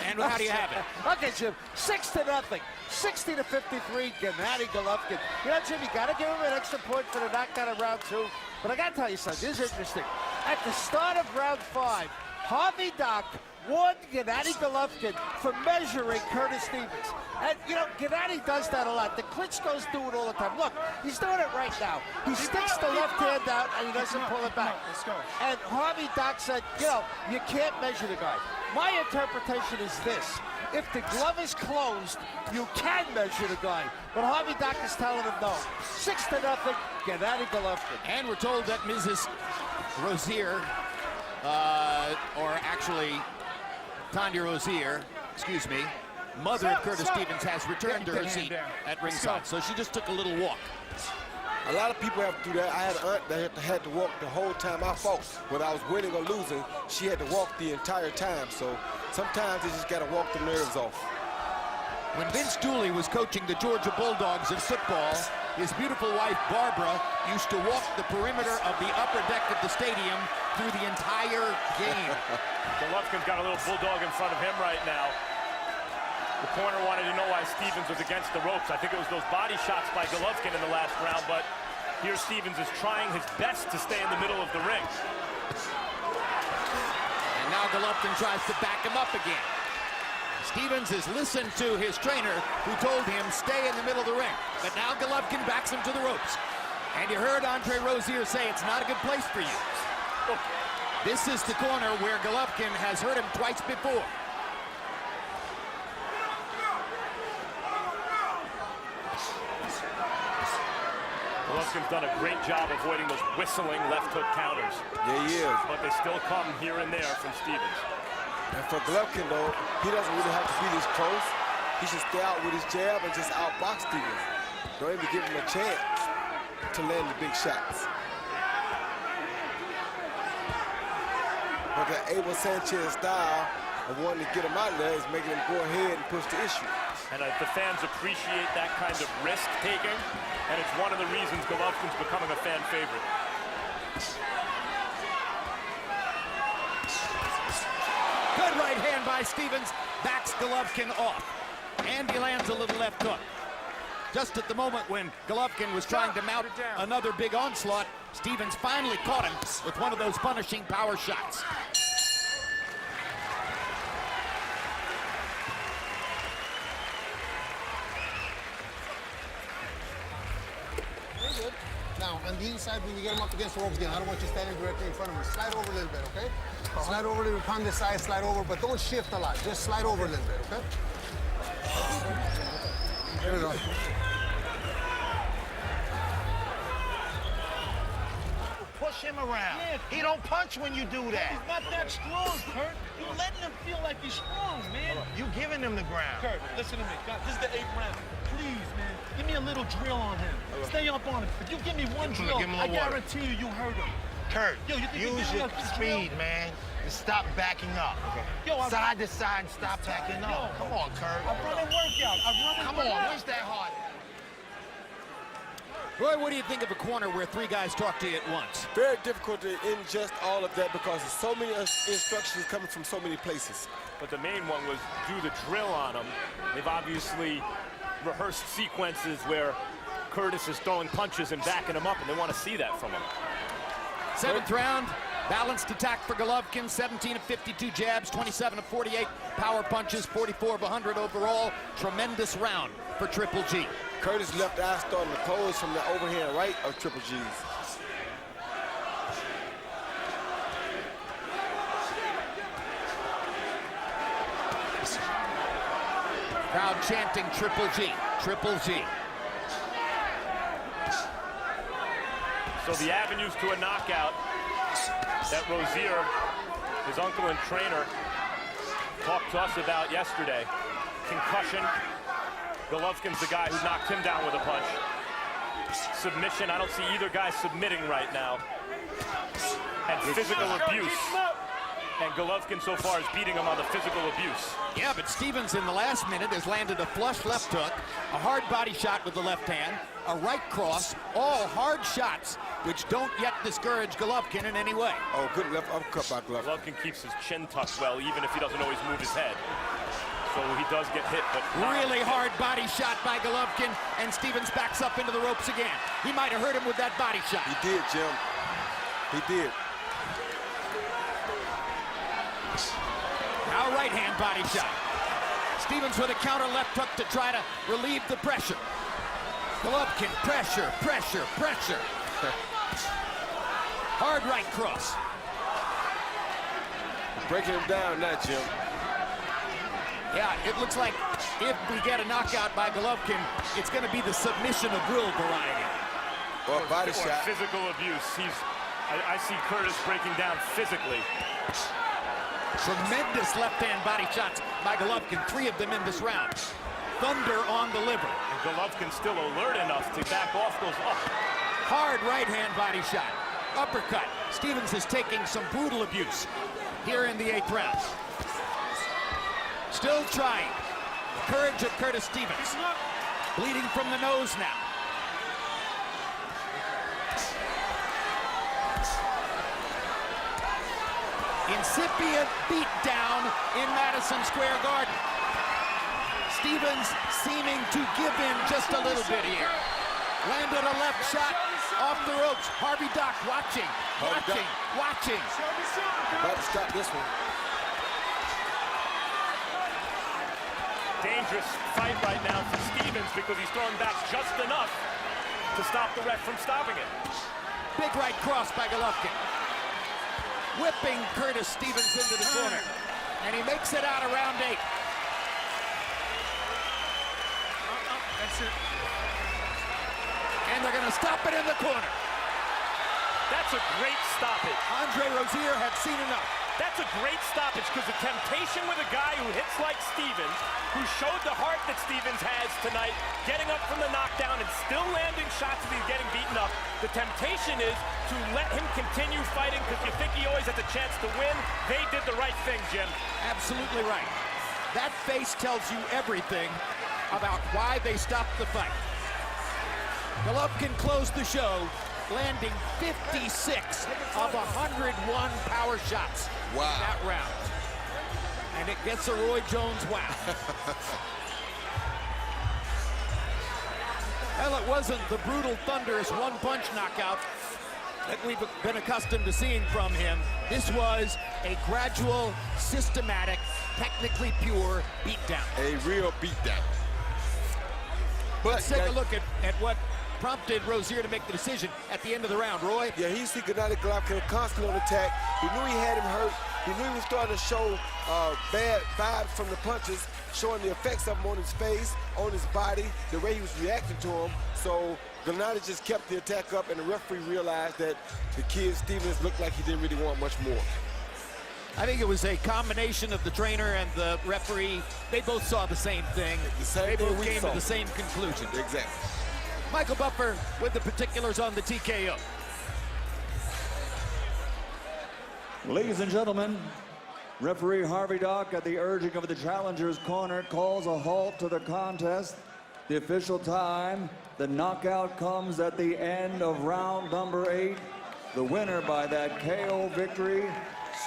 Speaker 1: And how do you have it?
Speaker 15: Okay, Jim, 6-0, 60-53, Gennady Golovkin. You know, Jim, you gotta give him an extra point for the knockdown of round 2. But I gotta tell you something, this is interesting. At the start of round 5, Harvey Dock won Gennady Golovkin for measuring Curtis Stevens. And, you know, Gennady does that a lot. The Klitschko's do it all the time. Look, he's doing it right now. He sticks the left hand out and he doesn't pull it back.
Speaker 9: Let's go.
Speaker 15: And Harvey Dock said, you know, you can't measure the guy. My interpretation is this. If the glove is closed, you can measure the guy. But Harvey Dock is telling him no. 6-0, Gennady Golovkin.
Speaker 1: And we're told that Mrs. Rozier, or actually Tanya Rozier, excuse me, mother of Curtis Stevens, has returned to her seat at ringside. So she just took a little walk.
Speaker 5: A lot of people have to do that. I had an aunt that had to walk the whole time I fought. Whether I was winning or losing, she had to walk the entire time. So sometimes you just got to walk the nerves off.
Speaker 1: When Vince Dooley was coaching the Georgia Bulldogs in football, his beautiful wife, Barbara, used to walk the perimeter of the upper deck of the stadium through the entire game.
Speaker 6: Golovkin's got a little bulldog in front of him right now. The corner wanted to know why Stevens was against the ropes. I think it was those body shots by Golovkin in the last round, but here Stevens is trying his best to stay in the middle of the ring.
Speaker 1: And now Golovkin tries to back him up again. Stevens has listened to his trainer, who told him stay in the middle of the ring. But now Golovkin backs him to the ropes. And you heard Andre Rozier say it's not a good place for you. This is the corner where Golovkin has hurt him twice before.
Speaker 6: Golovkin's done a great job avoiding those whistling left hook counters.
Speaker 5: Yeah, he is.
Speaker 6: But they still come here and there from Stevens.
Speaker 5: And for Golovkin, though, he doesn't really have to be this close. He should stay out with his jab and just outbox Stevens. Don't even give him a chance to land the big shots. But the Abel Sanchez style of wanting to get him out there is making him go ahead and push the issue.
Speaker 6: And the fans appreciate that kind of risk-taking, and it's one of the reasons Golovkin's becoming a fan favorite.
Speaker 1: Good right hand by Stevens, backs Golovkin off. And he lands a little left hook. Just at the moment when Golovkin was trying to mount another big onslaught, Stevens finally caught him with one of those punishing power shots.
Speaker 11: Now, on the inside, when you get him up against the ropes again, I don't want you standing directly in front of him. Slide over a little bit, okay? Slide over a little bit, on this side, slide over, but don't shift a lot. Just slide over a little bit, okay? There we go.
Speaker 12: Push him around. Yeah, he don't punch when you do that.
Speaker 13: He's not that strong, Kurt. You're letting him feel like he's strong, man.
Speaker 12: You giving him the ground.
Speaker 13: Kurt, listen to me. God, this is the 8th round. Please, man, give me a little drill on him. Stay up on him. If you give me one drill, I guarantee you hurt him.
Speaker 12: Kurt,
Speaker 13: Yo, you think
Speaker 12: use your speed, man. And stop backing up. Okay.
Speaker 13: Yo,
Speaker 12: side to side and stop backing up. Come on, Kurt.
Speaker 13: I'm running workout.
Speaker 12: Come on, where's that hard?
Speaker 1: Roy, what do you think of a corner where 3 guys talk to you at once?
Speaker 5: Very difficult to ingest all of that because there's so many instructions coming from so many places.
Speaker 6: But the main one was do the drill on him. They've obviously rehearsed sequences where Curtis is throwing punches and backing him up, and they want to see that from him.
Speaker 1: 7th round, balanced attack for Golovkin, 17 of 52 jabs, 27 of 48 power punches, 44 of 100 overall. Tremendous round for Triple G.
Speaker 5: Curtis' left eye starting to close from the overhand right of Triple G's.
Speaker 1: Crowd chanting Triple G, Triple G.
Speaker 6: So the avenues to a knockout that Rozier, his uncle and trainer, talked to us about yesterday. Concussion. Golovkin's the guy who knocked him down with a punch. Submission, I don't see either guy submitting right now. And physical abuse. And Golovkin so far is beating him on the physical abuse.
Speaker 1: Yeah, but Stevens in the last minute has landed a flush left hook, a hard body shot with the left hand, a right cross, all hard shots, which don't yet discourage Golovkin in any way.
Speaker 5: Oh, good left uppercut by Golovkin.
Speaker 6: Golovkin keeps his chin tucked well, even if he doesn't always move his head. So he does get hit, but
Speaker 1: really hard body shot by Golovkin, and Stevens backs up into the ropes again. He might have hurt him with that body shot.
Speaker 5: He did, Jim. He did.
Speaker 1: Now right hand body shot. Stevens with a counter left hook to try to relieve the pressure. Golovkin, pressure, pressure, pressure. Hard right cross.
Speaker 5: Breaking him down now, Jim.
Speaker 1: Yeah, it looks like if we get a knockout by Golovkin, it's going to be the submission of will variety.
Speaker 5: Or body shot.
Speaker 6: Physical abuse. I see Curtis breaking down physically.
Speaker 1: Tremendous left-hand body shots by Golovkin, 3 of them in this round. Thunder on the liver.
Speaker 6: And Golovkin's still alert enough to back off those up.
Speaker 1: Hard right-hand body shot. Uppercut. Stevens is taking some brutal abuse here in the 8th round. Still trying. Courage of Curtis Stevens. Bleeding from the nose now. Incipient beatdown in Madison Square Garden. Stevens seeming to give in just a little bit here. Landed a left shot off the ropes. Harvey Dock watching, watching.
Speaker 5: About to stop this one.
Speaker 6: Dangerous fight right now for Stevens because he's throwing back just enough to stop the ref from stopping it.
Speaker 1: Big right cross by Golovkin. Whipping Curtis Stevens into the corner. And he makes it out of round 8.
Speaker 9: That's it.
Speaker 1: And they're going to stop it in the corner.
Speaker 6: That's a great stoppage.
Speaker 1: Andre Rozier had seen enough.
Speaker 6: That's a great stoppage because the temptation with a guy who hits like Stevens, who showed the heart that Stevens has tonight, getting up from the knockdown and still landing shots as he's getting beaten up. The temptation is to let him continue fighting because you think he always has a chance to win. They did the right thing, Jim.
Speaker 1: Absolutely right. That face tells you everything about why they stopped the fight. Golovkin closed the show, landing 56 of 101 power shots in that round. And it gets a Roy Jones wow. Well, it wasn't the brutal, thunderous one-punch knockout that we've been accustomed to seeing from him. This was a gradual, systematic, technically pure beatdown.
Speaker 5: A real beatdown. But
Speaker 1: let's take a look at what prompted Rozier to make the decision at the end of the round. Roy?
Speaker 5: Yeah, he see Gennady Golovkin constantly on attack. He knew he had him hurt. He knew he was starting to show bad vibes from the punches, showing the effects of them on his face, on his body, the way he was reacting to him. So Gennady just kept the attack up, and the referee realized that the kid Stevens looked like he didn't really want much more.
Speaker 1: I think it was a combination of the trainer and the referee. They both saw the same thing. They both came to the same conclusion.
Speaker 5: Exactly.
Speaker 1: Michael Buffer with the particulars on the TKO.
Speaker 8: Ladies and gentlemen, referee Harvey Dock, at the urging of the challenger's corner, calls a halt to the contest. The official time, the knockout comes at the end of round number 8. The winner by that KO victory,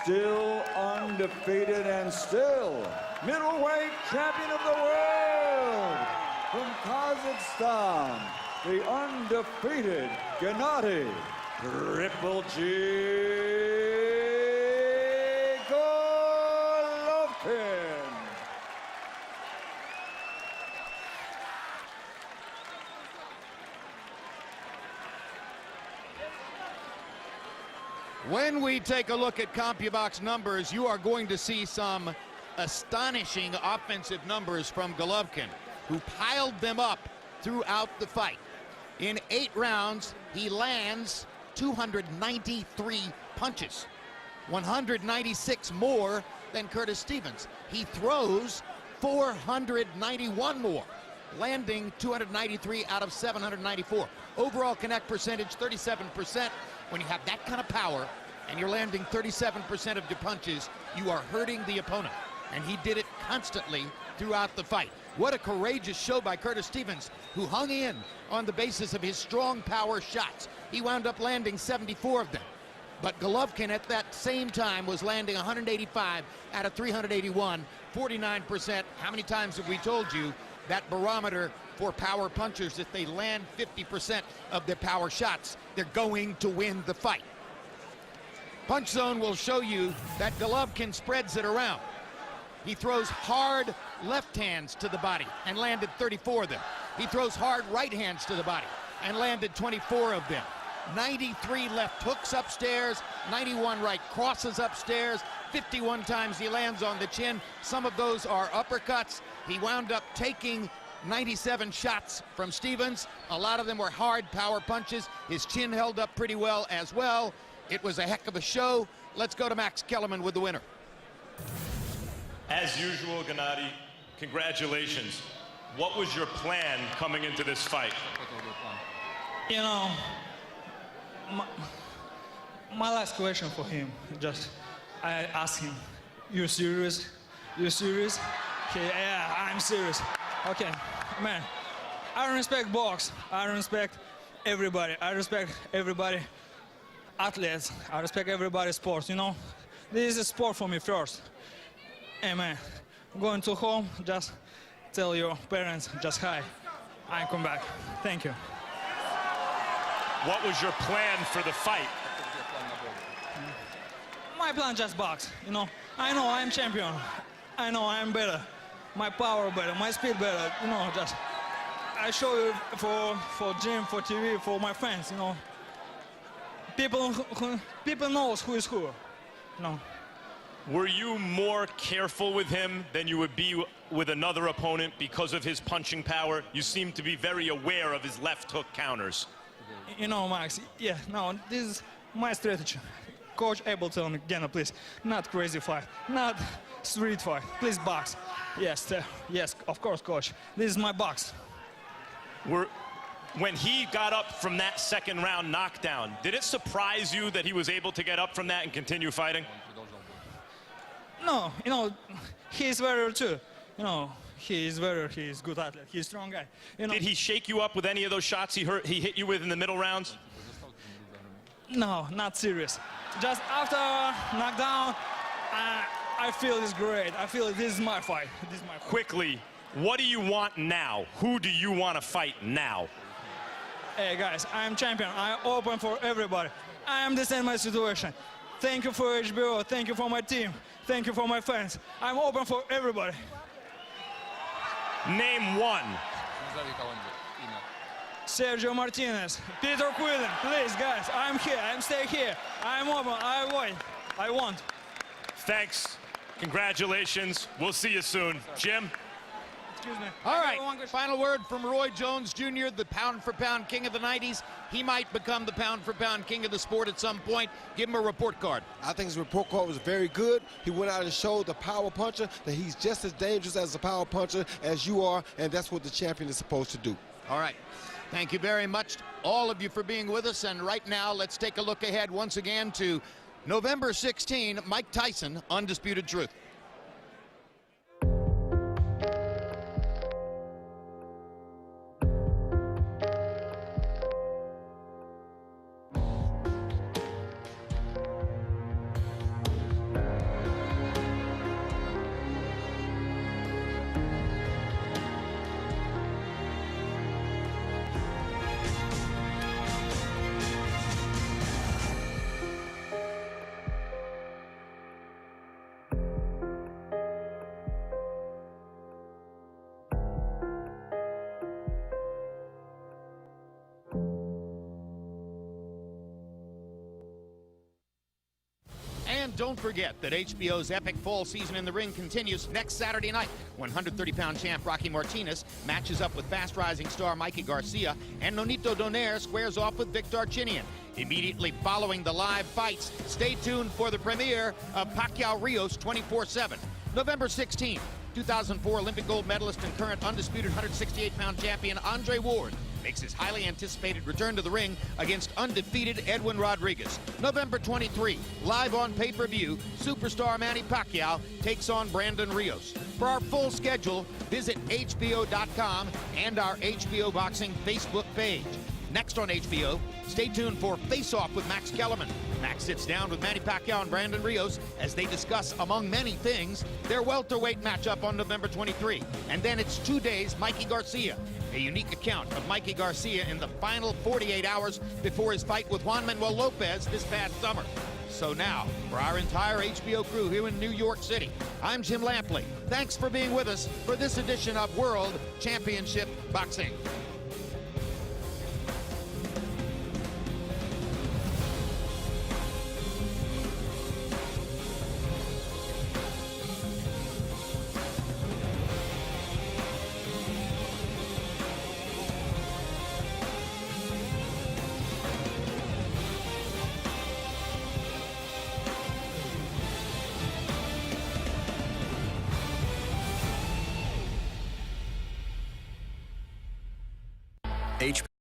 Speaker 8: still undefeated and still middleweight champion of the world from Kazakhstan, the undefeated Gennady Triple G Golovkin.
Speaker 1: When we take a look at CompuBox numbers, you are going to see some astonishing offensive numbers from Golovkin, who piled them up throughout the fight. In 8 rounds, he lands 293 punches, 196 more than Curtis Stevens. He throws 491 more, landing 293 out of 794. Overall connect percentage, 37%. When you have that kind of power and you're landing 37% of your punches, you are hurting the opponent. And he did it constantly throughout the fight. What a courageous show by Curtis Stevens, who hung in on the basis of his strong power shots. He wound up landing 74 of them. But Golovkin at that same time was landing 185 out of 381, 49%. How many times have we told you that barometer for power punchers, if they land 50% of their power shots, they're going to win the fight. Punch Zone will show you that Golovkin spreads it around. He throws hard left hands to the body and landed 34 of them. He throws hard right hands to the body and landed 24 of them. 93 left hooks upstairs, 91 right crosses upstairs, 51 times he lands on the chin. Some of those are uppercuts. He wound up taking 97 shots from Stevens. A lot of them were hard power punches. His chin held up pretty well as well. It was a heck of a show. Let's go to Max Kellerman with the winner.
Speaker 6: As usual, Gennady, congratulations. What was your plan coming into this fight?
Speaker 16: You know, my last question for him, I asked him, you serious? You serious? Okay, yeah, I'm serious. Okay, man, I respect box. I respect everybody. I respect everybody, athletes. I respect everybody's sports, you know? This is a sport for me first. Hey, man, going to home, just tell your parents, just hi. I come back. Thank you.
Speaker 6: What was your plan for the fight?
Speaker 16: My plan just box, you know? I know I'm champion. I know I'm better. My power better, my speed better, you know, just I show you for gym, for TV, for my fans, you know. People knows who is who, you know.
Speaker 6: Were you more careful with him than you would be with another opponent because of his punching power? You seem to be very aware of his left hook counters.
Speaker 16: You know, Max, yeah, no, this is my strategy. Coach Abel tell me, Gennady, please, not crazy fight, not street fight, please box. Yes, yes, of course, coach. This is my box.
Speaker 6: When he got up from that second round knockdown, did it surprise you that he was able to get up from that and continue fighting?
Speaker 16: No, you know, he's very too. You know, he's good athlete. He's a strong guy. You know,
Speaker 6: did he shake you up with any of those shots he hit you with in the middle rounds?
Speaker 16: No, not serious. Just after knockdown, I feel it's great. I feel this is my fight. This is my fight.
Speaker 6: Quickly, what do you want now? Who do you want to fight now?
Speaker 16: Hey guys, I'm champion. I'm open for everybody. I understand my situation. Thank you for HBO. Thank you for my team. Thank you for my fans. I'm open for everybody.
Speaker 6: Name one.
Speaker 16: Sergio Martinez, Peter Quillen, please guys, I'm here, I'm staying here, I'm open, I wait, I want.
Speaker 6: Thanks. Congratulations. We'll see you soon. Jim?
Speaker 16: Excuse me.
Speaker 1: All right, final word from Roy Jones Jr., the pound-for-pound king of the 90s. He might become the pound-for-pound king of the sport at some point. Give him a report card.
Speaker 5: I think his report card was very good. He went out and showed the power puncher that he's just as dangerous as a power puncher as you are, and that's what the champion is supposed to do.
Speaker 1: All right. Thank you very much, all of you, for being with us. And right now, let's take a look ahead once again to November 16, Mike Tyson, Undisputed Truth. And don't forget that HBO's epic fall season in the ring continues next Saturday night when 130-pound champ Rocky Martinez matches up with fast-rising star Mikey Garcia, and Nonito Donaire squares off with Victor Archinian. Immediately following the live fights, stay tuned for the premiere of Pacquiao Rios 24/7. November 16th, 2004 Olympic gold medalist and current undisputed 168-pound champion Andre Ward makes his highly anticipated return to the ring against undefeated Edwin Rodriguez. November 23, live on pay-per-view, superstar Manny Pacquiao takes on Brandon Rios. For our full schedule, visit HBO.com and our HBO Boxing Facebook page. Next on HBO, stay tuned for Face Off with Max Kellerman. Max sits down with Manny Pacquiao and Brandon Rios as they discuss, among many things, their welterweight matchup on November 23. And then it's 2 days, Mikey Garcia. A unique account of Mikey Garcia in the final 48 hours before his fight with Juan Manuel Lopez this past summer. So now, for our entire HBO crew here in New York City, I'm Jim Lampley. Thanks for being with us for this edition of World Championship Boxing.